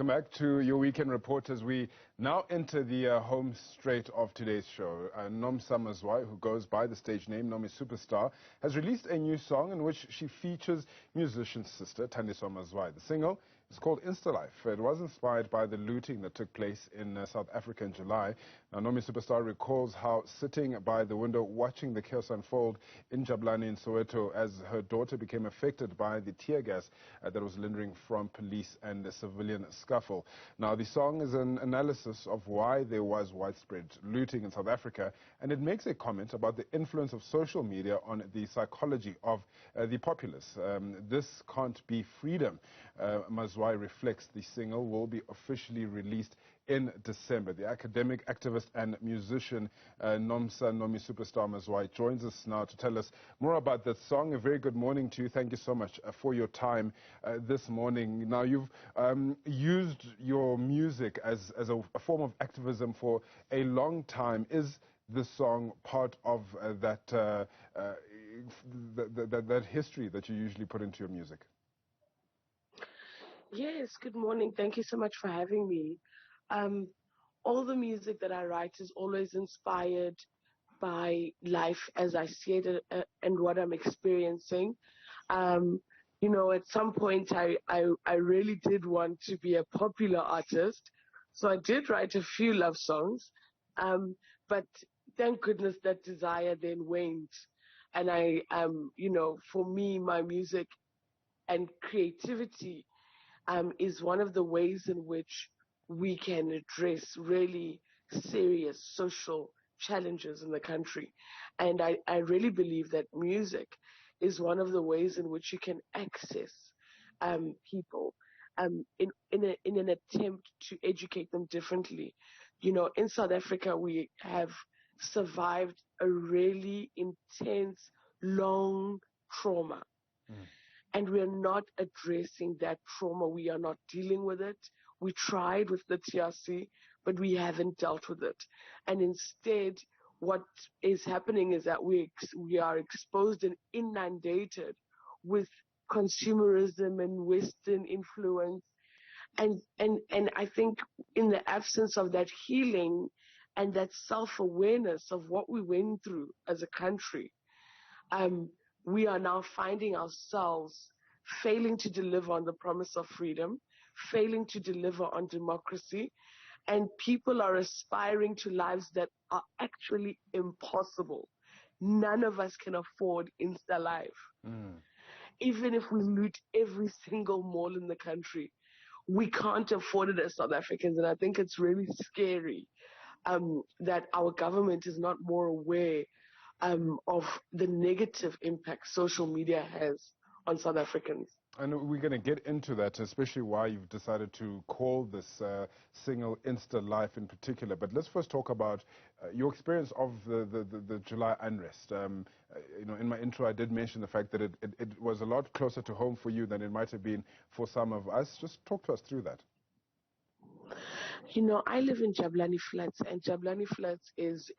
Welcome back to your weekend report as we now enter the home straight of today's show. Nomsa Mazwai, who goes by the stage name Nomisupasta, has released a new song in which she features musician sister Thandiswa Mazwai. The single is called IInstalife. It was inspired by the looting that took place in South Africa in July. Now, Nomisupasta recalls how sitting by the window watching the chaos unfold in Jabulani in Soweto as her daughter became affected by the tear gas that was lingering from police and the civilian scuffle. Now, the song is an analysis of why there was widespread looting in South Africa, and it makes a comment about the influence of social media on the psychology of the populace. This can't be freedom. Mazwai reflects the single will be officially released in December. The academic, activist and musician Nomisupasta Mazwai joins us now to tell us more about that song. A very good morning to you. Thank you so much for your time this morning. Now, you've used your music as a form of activism for a long time. Is the song part of that history that you usually put into your music? Yes, good morning. Thank you so much for having me. All the music that I write is always inspired by life as I see it and what I'm experiencing. You know, at some point I really did want to be a popular artist. So I did write a few love songs. But thank goodness that desire then waned. And you know, for me, my music and creativity is one of the ways in which we can address really serious social challenges in the country. And I really believe that music is one of the ways in which you can access people in an attempt to educate them differently. You know, in South Africa, we have survived a really intense, long trauma. And we are not addressing that trauma. We are not dealing with it. We tried with the TRC, but we haven't dealt with it. And instead, what is happening is that we are exposed and inundated with consumerism and Western influence. And I think in the absence of that healing and that self-awareness of what we went through as a country, we are now finding ourselves failing to deliver on the promise of freedom, failing to deliver on democracy, and people are aspiring to lives that are actually impossible. None of us can afford IInstalife. Even if we loot every single mall in the country, we can't afford it as South Africans, and I think it's really scary that our government is not more aware of the negative impact social media has on South Africans. And we're going to get into that, especially why you've decided to call this single IInstalife in particular. But let's first talk about your experience of the July unrest. You know, in my intro, I did mention the fact that it was a lot closer to home for you than it might have been for some of us. Just talk to us through that. You know, I live in Jabulani Flats, and Jabulani Flats is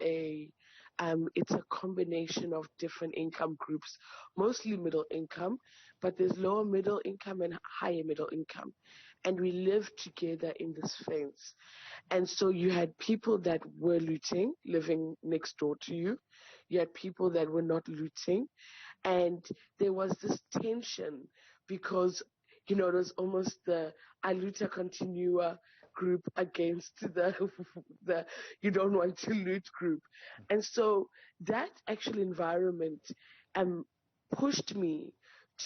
it's a combination of different income groups, mostly middle income, but there's lower middle income and higher middle income. And we live together in this fence. And so you had people that were looting, living next door to you. You had people that were not looting. And there was this tension because, you know, it was almost the Aluta Continua group against the you don't want to loot group. And so that actual environment pushed me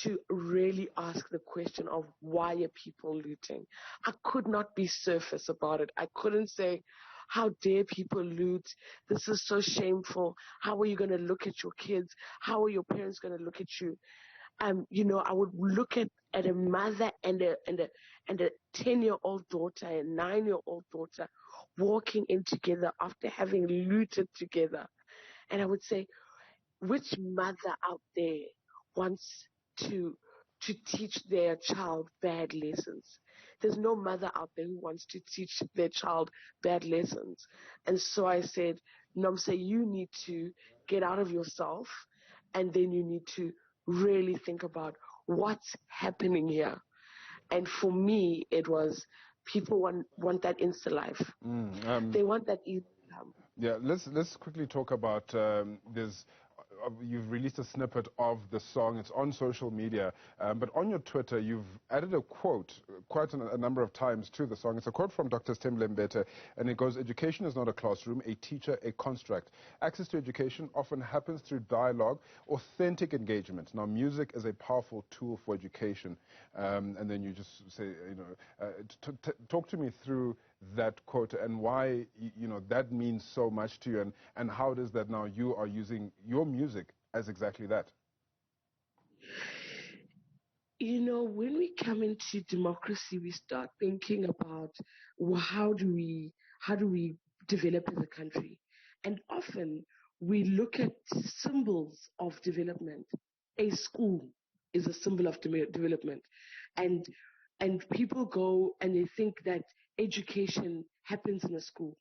to really ask the question of why are people looting? I could not be surface about it. I couldn't say, how dare people loot? This is so shameful. How are you going to look at your kids? How are your parents going to look at you? You know, I would look at a mother and a 10-year-old daughter, a 9-year-old daughter walking in together after having looted together. And I would say, which mother out there wants to teach their child bad lessons? There's no mother out there who wants to teach their child bad lessons. And so I said, Nomsa, you need to get out of yourself, and then you need to really think about what's happening here. And for me, it was people want that IInstalife. They want that easy income. Yeah, let's quickly talk about you've released a snippet of the song. It's on social media, but on your Twitter, you've added a quote quite a number of times to the song. It's a quote from Dr. Stembele Mbete, and it goes, "Education is not a classroom, a teacher, a construct. Access to education often happens through dialogue, authentic engagement. Now, music is a powerful tool for education." And then you just say, talk to me through that quote and why that means so much to you, and how it is that now you are using your music as exactly that. When we come into democracy, we start thinking about, well, how do we develop as a country? And often we look at symbols of development. A school is a symbol of development, and people go and they think that education happens in a school.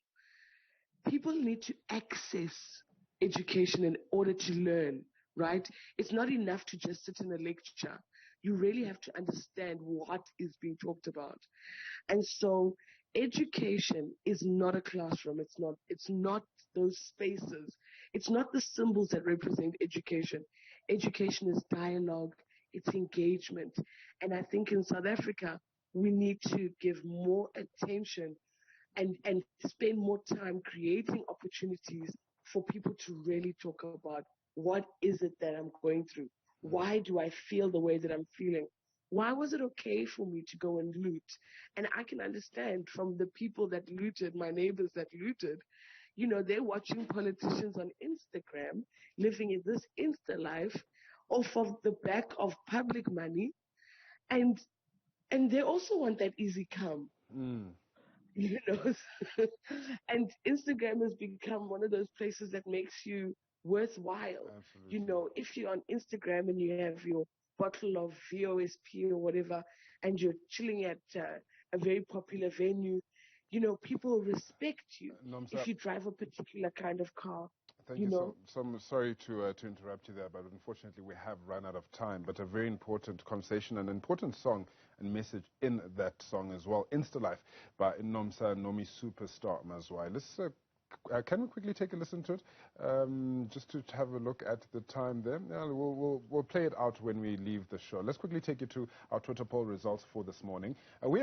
People need to access education in order to learn, right? It's not enough to just sit in a lecture. You really have to understand what is being talked about. And so education is not a classroom. It's not those spaces. It's not the symbols that represent education. Education is dialogue, it's engagement. And I think in South Africa, we need to give more attention and spend more time creating opportunities for people to really talk about what is it that I'm going through? Why do I feel the way that I'm feeling? Why was it okay for me to go and loot? And I can understand from the people that looted, my neighbors that looted, they're watching politicians on Instagram living in this InstaLife off of the back of public money, and they also want that easy come. you know. And Instagram has become one of those places that makes you worthwhile. Absolutely. If you're on Instagram and you have your bottle of VOSP or whatever, and you're chilling at a very popular venue, people respect you. Nomsa, if you drive a particular kind of car. thank you so sorry to interrupt you there, but unfortunately we have run out of time. But a very important conversation, an important song and message in that song as well. IInstalife by Nomisupasta Mazwai. Let's can we quickly take a listen to it, just to have a look at the time there? Yeah, we'll play it out when we leave the show. Let's quickly take you to our Twitter poll results for this morning.